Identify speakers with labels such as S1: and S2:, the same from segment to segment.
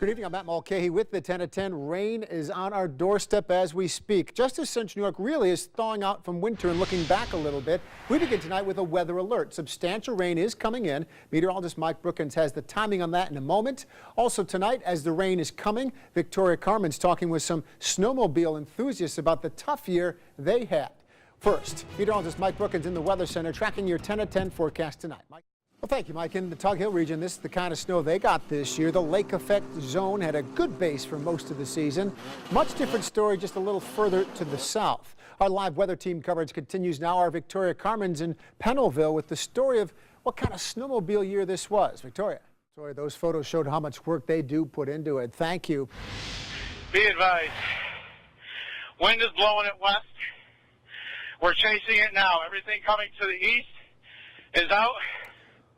S1: Good evening, I'm Matt Mulcahy with the 10 at 10. Rain is on our doorstep as we speak. Just as Central New York really is thawing out from winter and looking back a little bit, we begin tonight with a weather alert. Substantial rain is coming in. Meteorologist Mike Brookins has the timing on that in a moment. Also tonight, as the rain is coming, Victoria Carmen's talking with some snowmobile enthusiasts about the tough year they had. First, meteorologist Mike Brookins in the Weather Center tracking your 10 at 10 forecast tonight. Mike. Well, thank you, Mike. In the Tug Hill region, this is the kind of snow they got this year. The lake effect zone had a good base for most of the season. Much different story just a little further to the south. Our live weather team coverage continues now. Our Victoria Carmen's in Pennellville with the story of what kind of snowmobile year this was. Victoria. Sorry, those photos showed how much work they do put into it. Thank you.
S2: Be advised. Wind is blowing it west. We're chasing it now. Everything coming to the east is out.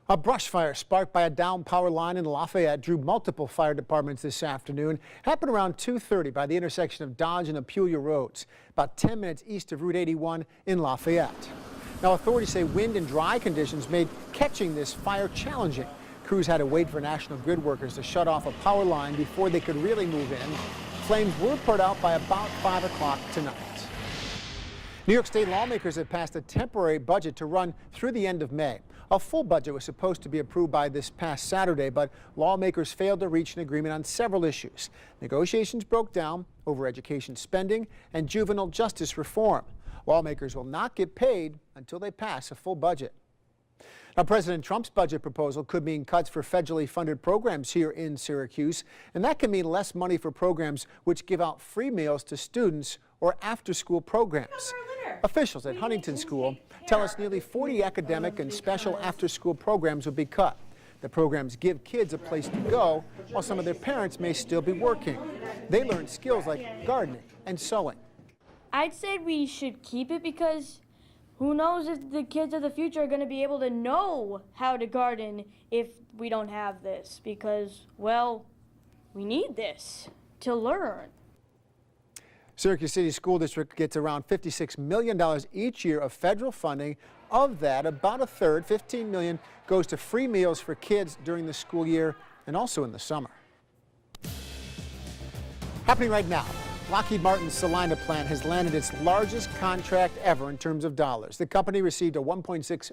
S1: A brush fire sparked by a down power line in Lafayette drew multiple fire departments this afternoon. Happened around 2:30 by the intersection of Dodge and Apulia roads, about 10 minutes east of Route 81 in Lafayette. Now, authorities say wind and dry conditions made catching this fire challenging. Crews had to wait for National Grid workers to shut off a power line before they could really move in. Flames were put out by about 5 o'clock tonight. New York State lawmakers have passed a temporary budget to run through the end of May. A full budget was supposed to be approved by this past Saturday, but lawmakers failed to reach an agreement on several issues. Negotiations broke down over education spending and juvenile justice reform. Lawmakers will not get paid until they pass a full budget. Now, President Trump's budget proposal could mean cuts for federally funded programs here in Syracuse, and that can mean less money for programs which give out free meals to students or after-school programs. Officials at Huntington School tell us nearly 40 academic and special after-school programs will be cut. The programs give kids a place to go while some of their parents may still be working. They learn skills like gardening and sewing.
S3: I'd say we should keep it because who knows if the kids of the future are going to be able to know how to garden if we don't have this because, well, we need this to learn.
S1: Syracuse City School District gets around $56 million each year of federal funding. Of that, about a third, $15 million, goes to free meals for kids during the school year and also in the summer. Happening right now, Lockheed Martin's Salina plant has landed its largest contract ever in terms of dollars. The company received a $1.6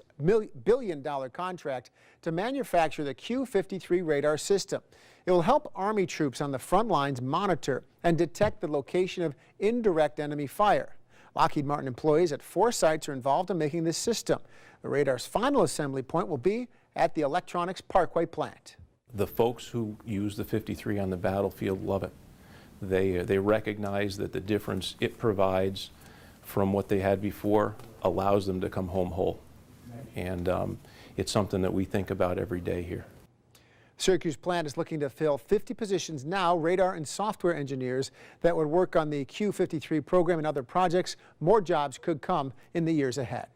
S1: billion contract to manufacture the Q-53 radar system. It will help Army troops on the front lines monitor and detect the location of indirect enemy fire. Lockheed Martin employees at 4 sites are involved in making this system. The radar's final assembly point will be at the Electronics Parkway plant.
S4: The folks who use the 53 on the battlefield love it. They recognize that the difference it provides from what they had before allows them to come home whole. And it's something that we think about every day here.
S1: Syracuse plant is looking to fill 50 positions now, radar and software engineers that would work on the Q-53 program and other projects. More jobs could come in the years ahead.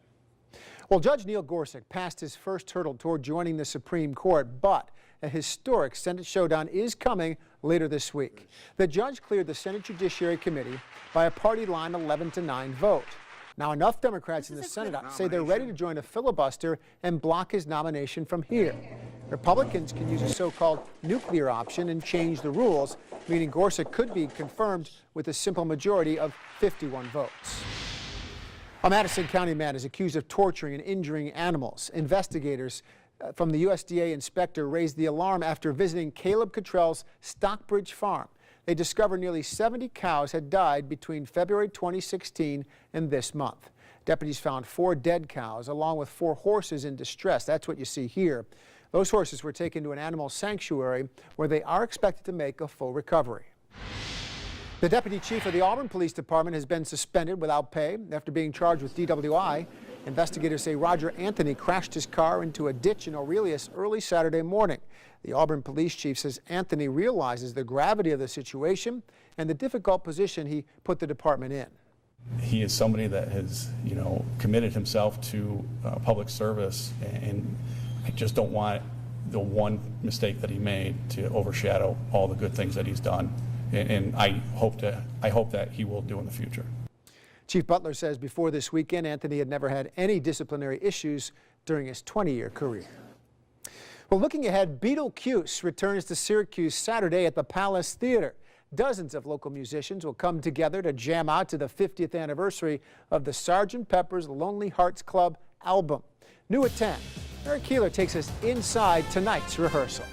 S1: Well, Judge Neil Gorsuch passed his first hurdle toward joining the Supreme Court, but a historic Senate showdown is coming later this week. The judge cleared the Senate Judiciary Committee by a party line 11-9 vote. Now, enough Democrats in the Senate say they're ready to join a filibuster and block his nomination from here. Republicans can use a so-called nuclear option and change the rules, meaning Gorsuch could be confirmed with a simple majority of 51 votes. A Madison County man is accused of torturing and injuring animals. Investigators from the USDA inspector raised the alarm after visiting Caleb Cottrell's Stockbridge farm. They discovered nearly 70 cows had died between February 2016 and this month. Deputies found 4 dead cows along with 4 horses in distress. That's what you see here. Those horses were taken to an animal sanctuary where they are expected to make a full recovery. The deputy chief of the Auburn Police Department has been suspended without pay after being charged with DWI. Investigators say Roger Anthony crashed his car into a ditch in Aurelius early Saturday morning. The Auburn police chief says Anthony realizes the gravity of the situation and the difficult position he put the department in.
S5: He is somebody that has, committed himself to public service, and I just don't want the one mistake that he made to overshadow all the good things that he's done. And I hope that he will do in the future.
S1: Chief Butler says before this weekend, Anthony had never had any disciplinary issues during his 20-year career. Well, looking ahead, Beetlejuice returns to Syracuse Saturday at the Palace Theater. Dozens of local musicians will come together to jam out to the 50th anniversary of the Sgt. Pepper's Lonely Hearts Club album. New at 10, Eric Keeler takes us inside tonight's rehearsal.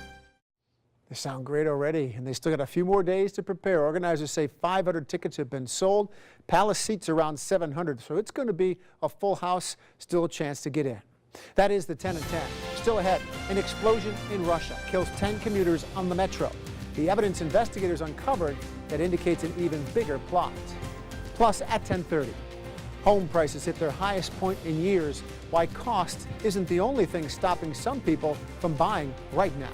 S1: They sound great already, and they still got a few more days to prepare. Organizers say 500 tickets have been sold. Palace seats around 700, so it's going to be a full house, still a chance to get in. That is the 10 at 10. Still ahead, an explosion in Russia kills 10 commuters on the metro. The evidence investigators uncovered that indicates an even bigger plot. Plus, at 10:30, home prices hit their highest point in years. Why cost isn't the only thing stopping some people from buying right now.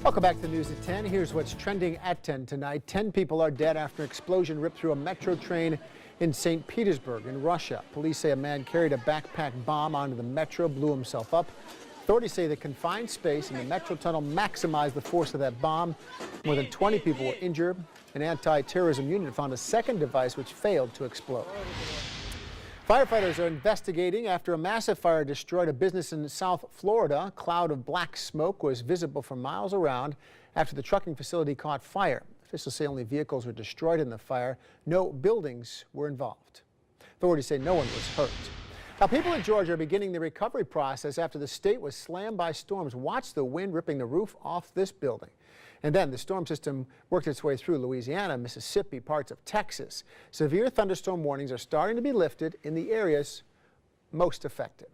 S1: Welcome back to the news at 10. Here's what's trending at 10 tonight. 10 people are dead after an explosion ripped through a metro train in St. Petersburg in Russia. Police say a man carried a backpack bomb onto the metro, blew himself up. Authorities say the confined space in the metro tunnel maximized the force of that bomb. More than 20 people were injured. An anti-terrorism unit found a second device which failed to explode. Firefighters are investigating after a massive fire destroyed a business in South Florida. A cloud of black smoke was visible for miles around after the trucking facility caught fire. Officials say only vehicles were destroyed in the fire. No buildings were involved. Authorities say no one was hurt. Now, people in Georgia are beginning the recovery process after the state was slammed by storms. Watch the wind ripping the roof off this building. And then the storm system worked its way through Louisiana, Mississippi, parts of Texas. Severe thunderstorm warnings are starting to be lifted in the areas most affected.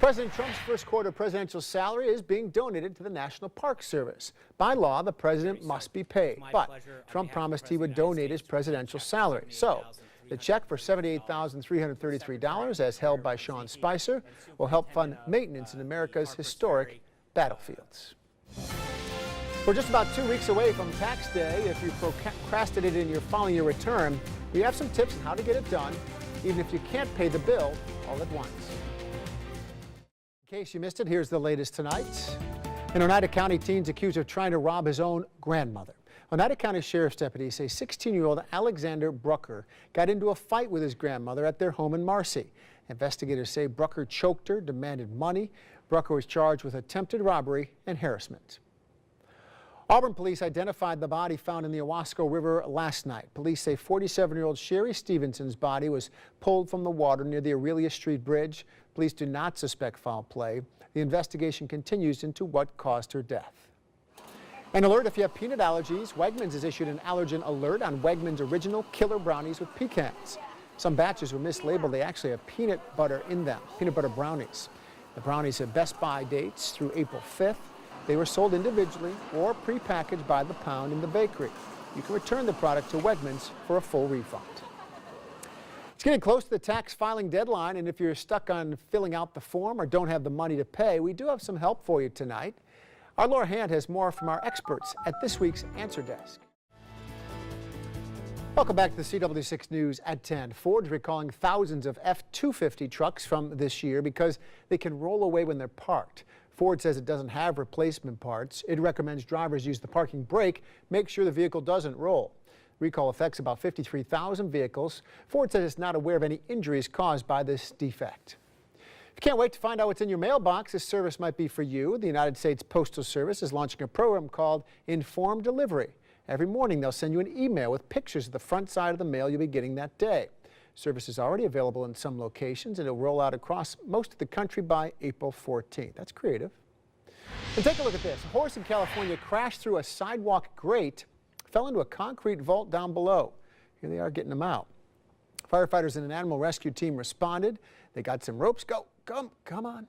S1: President Trump's first quarter presidential salary is being donated to the National Park Service. By law, the president must be paid, but Trump promised he would donate his presidential salary. So, the check for $78,333, as held by Sean Spicer, will help fund maintenance in America's historic battlefields. We're just about 2 weeks away from tax day. If you procrastinated and you're filing your return, we have some tips on how to get it done, even if you can't pay the bill all at once. In case you missed it, here's the latest tonight. An Oneida County teen's accused of trying to rob his own grandmother. Oneida County Sheriff's deputies say 16-year-old Alexander Brucker got into a fight with his grandmother at their home in Marcy. Investigators say Brucker choked her, demanded money. Brucker was charged with attempted robbery and harassment. Auburn police identified the body found in the Owasco River last night. Police say 47-year-old Sherry Stevenson's body was pulled from the water near the Aurelia Street Bridge. Police do not suspect foul play. The investigation continues into what caused her death. An alert if you have peanut allergies. Wegmans has issued an allergen alert on Wegmans original killer brownies with pecans. Some batches were mislabeled. They actually have peanut butter in them, peanut butter brownies. The brownies have Best Buy dates through April 5th. They were sold individually or prepackaged by the pound in the bakery. You can return the product to Wegmans for a full refund. It's getting close to the tax filing deadline, and if you're stuck on filling out the form or don't have the money to pay, we do have some help for you tonight. Our Laura Hand has more from our experts at this week's Answer Desk. Welcome back to the CW6 News at 10. Ford's recalling thousands of F-250 trucks from this year because they can roll away when they're parked. Ford says it doesn't have replacement parts. It recommends drivers use the parking brake, make sure the vehicle doesn't roll. Recall affects about 53,000 vehicles. Ford says it's not aware of any injuries caused by this defect. If you can't wait to find out what's in your mailbox, this service might be for you. The United States Postal Service is launching a program called Informed Delivery. Every morning they'll send you an email with pictures of the front side of the mail you'll be getting that day. Service is already available in some locations, and it'll roll out across most of the country by April 14th. That's creative. And take a look at this. A horse in California crashed through a sidewalk grate, fell into a concrete vault down below. Here they are getting him out. Firefighters and an animal rescue team responded. They got some ropes. Come on.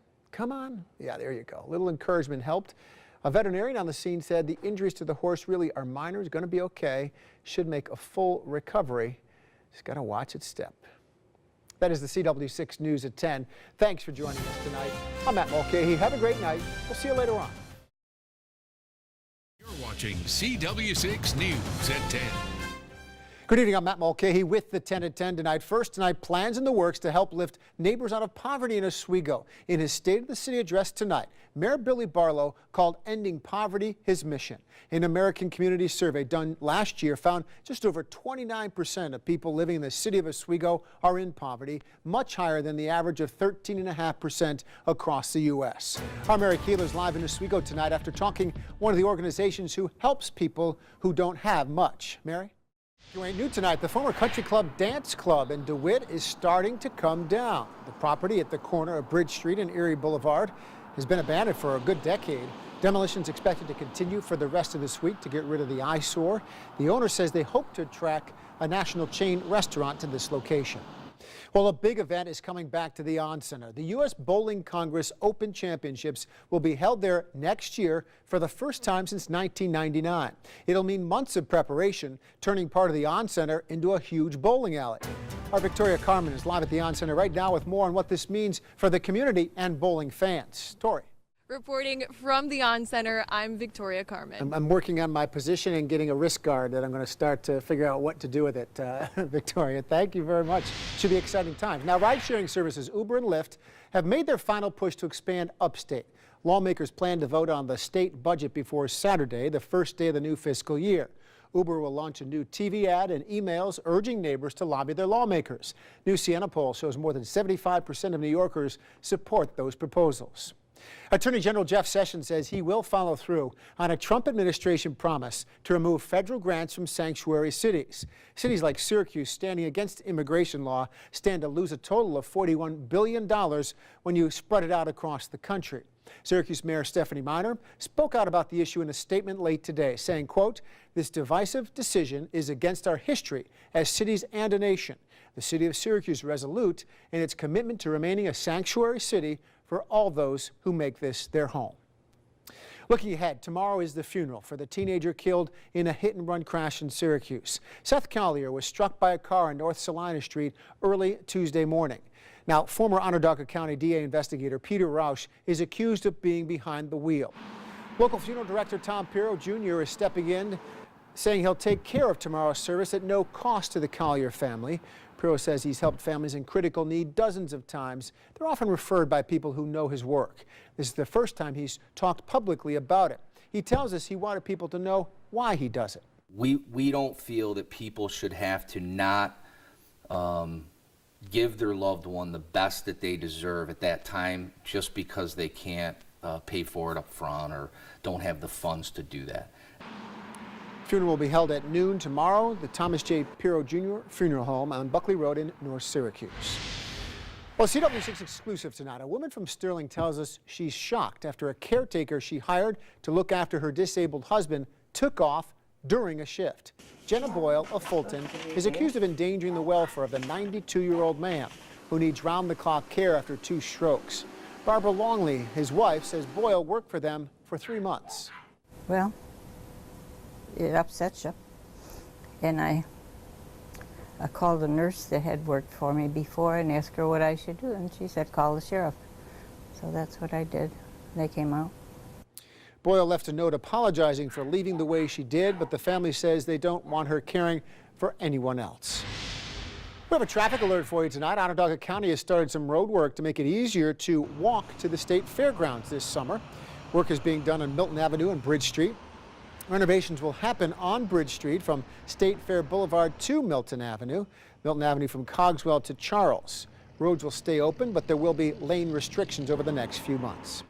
S1: Yeah, there you go. A little encouragement helped. A veterinarian on the scene said the injuries to the horse really are minor. It's going to be okay. Should make a full recovery. Just got to watch its step. That is the CW6 News at 10. Thanks for joining us tonight. I'm Matt Mulcahy. Have a great night. We'll see you later on.
S6: You're watching CW6 News at 10.
S1: Good evening, I'm Matt Mulcahy with the 10 at 10 tonight. First tonight, plans in the works to help lift neighbors out of poverty in Oswego. In his State of the City address tonight, Mayor Billy Barlow called ending poverty his mission. An American Community survey done last year found just over 29% of people living in the city of Oswego are in poverty, much higher than the average of 13.5% across the U.S. Our Mary Keeler's live in Oswego tonight after talking one of the organizations who helps people who don't have much. Mary? New tonight, the former Country Club Dance Club in DeWitt is starting to come down. The property at the corner of Bridge Street and Erie Boulevard has been abandoned for a good decade. Demolition is expected to continue for the rest of this week to get rid of the eyesore. The owner says they hope to attract a national chain restaurant to this location. Well, a big event is coming back to the On Center. The U.S. Bowling Congress Open Championships will be held there next year for the first time since 1999. It'll mean months of preparation, turning part of the On Center into a huge bowling alley. Our Victoria Carmen is live at the On Center right now with more on what this means for the community and bowling fans. Tori.
S6: Reporting from the On Center, I'm Victoria Carmen.
S1: I'm working on my position and getting a wrist guard that I'm going to start to figure out what to do with it. Victoria, thank you very much. Should be exciting times. Now, ride-sharing services Uber and Lyft have made their final push to expand upstate. Lawmakers plan to vote on the state budget before Saturday, the first day of the new fiscal year. Uber will launch a new TV ad and emails urging neighbors to lobby their lawmakers. New Siena poll shows more than 75% of New Yorkers support those proposals. Attorney General Jeff Sessions says he will follow through on a Trump administration promise to remove federal grants from sanctuary cities. Cities like Syracuse, standing against immigration law, stand to lose a total of $41 billion when you spread it out across the country. Syracuse Mayor Stephanie Miner spoke out about the issue in a statement late today, saying, quote, "This divisive decision is against our history as cities and a nation. The city of Syracuse is resolute in its commitment to remaining a sanctuary city for all those who make this their home." Looking ahead, tomorrow is the funeral for the teenager killed in a hit-and-run crash in Syracuse. Seth Collier was struck by a car on North Salina Street early Tuesday morning. Now, former Onondaga County DA investigator Peter Rausch is accused of being behind the wheel. Local funeral director Tom Pirro Jr. is stepping in, saying he'll take care of tomorrow's service at no cost to the Collier family. Pirro says he's helped families in critical need dozens of times. They're often referred by people who know his work. This is the first time he's talked publicly about it. He tells us he wanted people to know why he does it.
S7: We don't feel that people should have to not give their loved one the best that they deserve at that time just because they can't pay for it up front or don't have the funds to do that.
S1: Funeral will be held at noon tomorrow, the Thomas J. Pirro Jr. Funeral Home on Buckley Road in North Syracuse. Well, CW6 exclusive tonight. A woman from Sterling tells us she's shocked after a caretaker she hired to look after her disabled husband took off during a shift. Jenna Boyle of Fulton is accused of endangering the welfare of the 92-year-old man who needs round-the-clock care after 2 strokes. Barbara Longley, his wife, says Boyle worked for them for 3 months.
S8: Well, it upsets you. And I called the nurse that had worked for me before and asked her what I should do, and she said call the sheriff. So that's what I did. They came out.
S1: Boyle left a note apologizing for leaving the way she did, but the family says they don't want her caring for anyone else. We have a traffic alert for you tonight. Onondaga County has started some road work to make it easier to walk to the state fairgrounds this summer. Work is being done on Milton Avenue and Bridge Street. Renovations will happen on Bridge Street from State Fair Boulevard to Milton Avenue from Cogswell to Charles. Roads will stay open, but there will be lane restrictions over the next few months.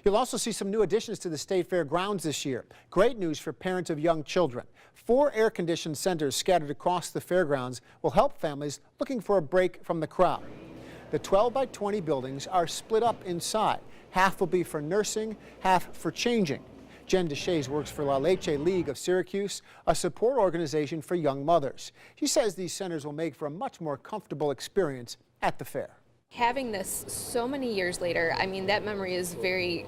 S1: You'll also see some new additions to the State Fair grounds this year. Great news for parents of young children. 4 air-conditioned centers scattered across the fairgrounds will help families looking for a break from the crowd. The 12 by 20 buildings are split up inside. Half will be for nursing, half for changing. Jen DeShays works for La Leche League of Syracuse, a support organization for young mothers. She says these centers will make for a much more comfortable experience at the fair.
S6: Having this so many years later, I mean, that memory is very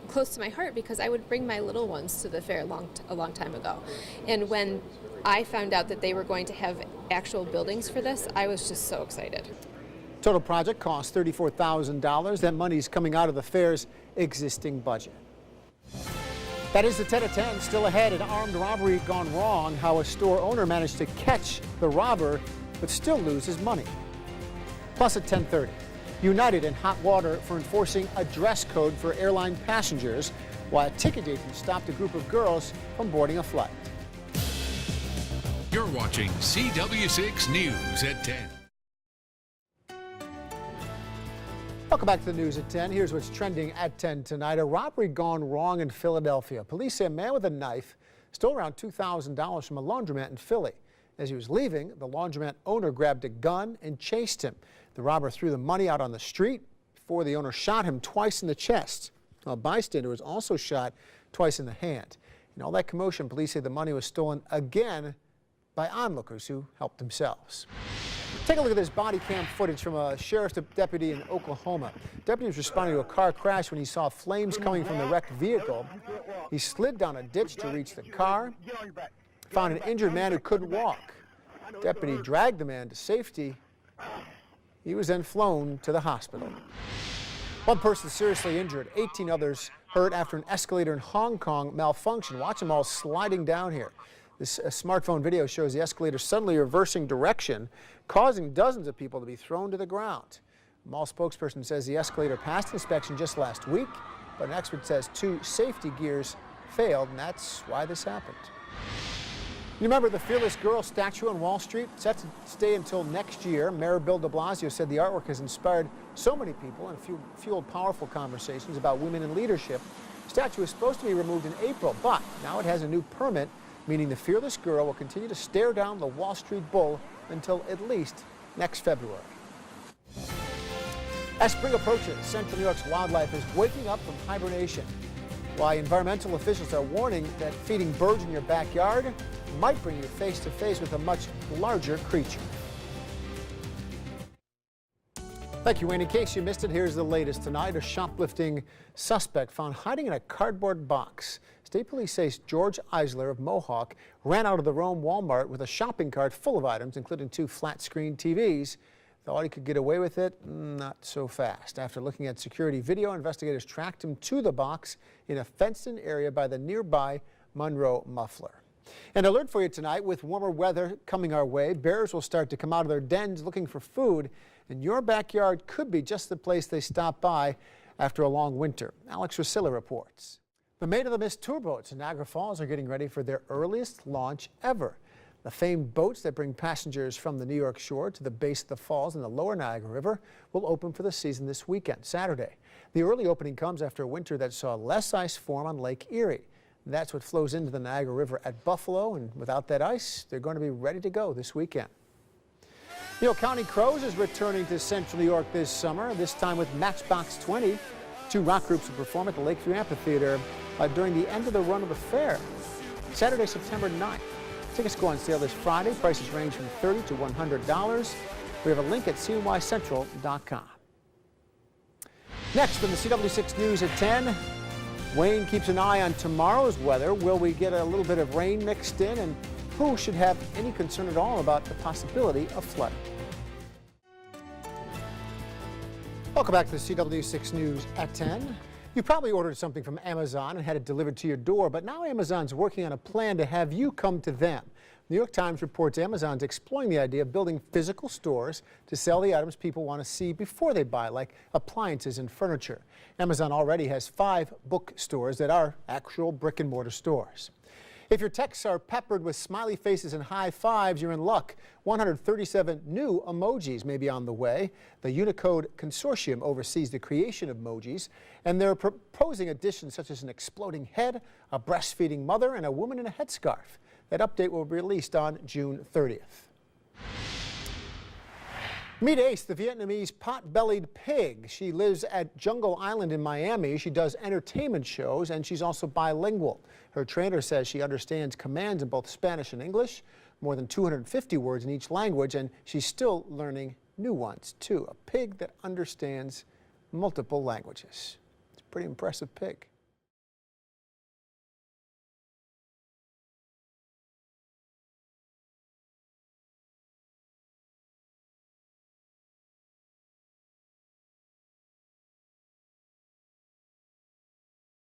S6: close to my heart because I would bring my little ones to the fair a long time ago. And when I found out that they were going to have actual buildings for this, I was just so excited.
S1: Total project costs $34,000. That money is coming out of the fair's existing budget. That is the 10 at 10. Still ahead, an armed robbery gone wrong. How a store owner managed to catch the robber but still lose his money. Plus at 10:30, United in hot water for enforcing a dress code for airline passengers, while a ticket agent stopped a group of girls from boarding a flight.
S9: You're watching CW6 News at 10.
S1: Welcome back to the news at 10. Here's what's trending at 10 tonight. A robbery gone wrong in Philadelphia. Police say a man with a knife stole around $2,000 from a laundromat in Philly. As he was leaving, the laundromat owner grabbed a gun and chased him. The robber threw the money out on the street before the owner shot him twice in the chest. A bystander was also shot twice in the hand. In all that commotion, police say the money was stolen again by onlookers who helped themselves. Take a look at this body cam footage from a sheriff's deputy in Oklahoma. Deputy was responding to a car crash when he saw flames coming from the wrecked vehicle. He slid down a ditch to reach the car, found an injured man who couldn't walk. Deputy dragged the man to safety. He was then flown to the hospital. One person seriously injured, 18 others hurt after an escalator in Hong Kong malfunctioned. Watch them all sliding down here. This smartphone video shows the escalator suddenly reversing direction, causing dozens of people to be thrown to the ground. A mall spokesperson says the escalator passed inspection just last week, but an expert says 2 safety gears failed, and that's why this happened. You remember the Fearless Girl statue on Wall Street? Set to stay until next year. Mayor Bill de Blasio said the artwork has inspired so many people and fueled powerful conversations about women in leadership. The statue was supposed to be removed in April, but now it has a new permit, meaning the Fearless Girl will continue to stare down the Wall Street Bull until at least next February. As spring approaches, Central New York's wildlife is waking up from hibernation. Why environmental officials are warning that feeding birds in your backyard might bring you face to face with a much larger creature. Thank you, Wayne. In case you missed it, here's the latest tonight. A shoplifting suspect found hiding in a cardboard box. State police say George Eisler of Mohawk ran out of the Rome Walmart with a shopping cart full of items, including 2 flat-screen TVs. Thought he could get away with it? Not so fast. After looking at security video, investigators tracked him to the box in a fenced-in area by the nearby Monroe Muffler. An alert for you tonight. With warmer weather coming our way, bears will start to come out of their dens looking for food, and your backyard could be just the place they stop by after a long winter. Alex Rusilla reports. The Maid of the Mist tour boats in Niagara Falls are getting ready for their earliest launch ever. The famed boats that bring passengers from the New York shore to the base of the falls in the lower Niagara River will open for the season this weekend, Saturday. The early opening comes after a winter that saw less ice form on Lake Erie. That's what flows into the Niagara River at Buffalo, and without that ice, they're going to be ready to go this weekend. You know, Counting Crows is returning to Central New York this summer, this time with Matchbox 20. 2 rock groups will perform at the Lakeview Amphitheater during the end of the run of the fair, Saturday, September 9th. Tickets go on sale this Friday. Prices range from $30 to $100. We have a link at cnycentral.com. Next, in the CW6 News at 10, Wayne keeps an eye on tomorrow's weather. Will we get a little bit of rain mixed in? And who should have any concern at all about the possibility of flooding? Welcome back to the CW6 News at 10. You probably ordered something from Amazon and had it delivered to your door, but now Amazon's working on a plan to have you come to them. New York Times reports Amazon's exploring the idea of building physical stores to sell the items people want to see before they buy, like appliances and furniture. Amazon already has 5 bookstores that are actual brick-and-mortar stores. If your texts are peppered with smiley faces and high fives, you're in luck. 137 new emojis may be on the way. The Unicode Consortium oversees the creation of emojis, and they're proposing additions such as an exploding head, a breastfeeding mother, and a woman in a headscarf. That update will be released on June 30th. Meet Ace, the Vietnamese pot-bellied pig. She lives at Jungle Island in Miami. She does entertainment shows, and she's also bilingual. Her trainer says she understands commands in both Spanish and English, more than 250 words in each language, and she's still learning new ones, too. A pig that understands multiple languages. It's a pretty impressive pig.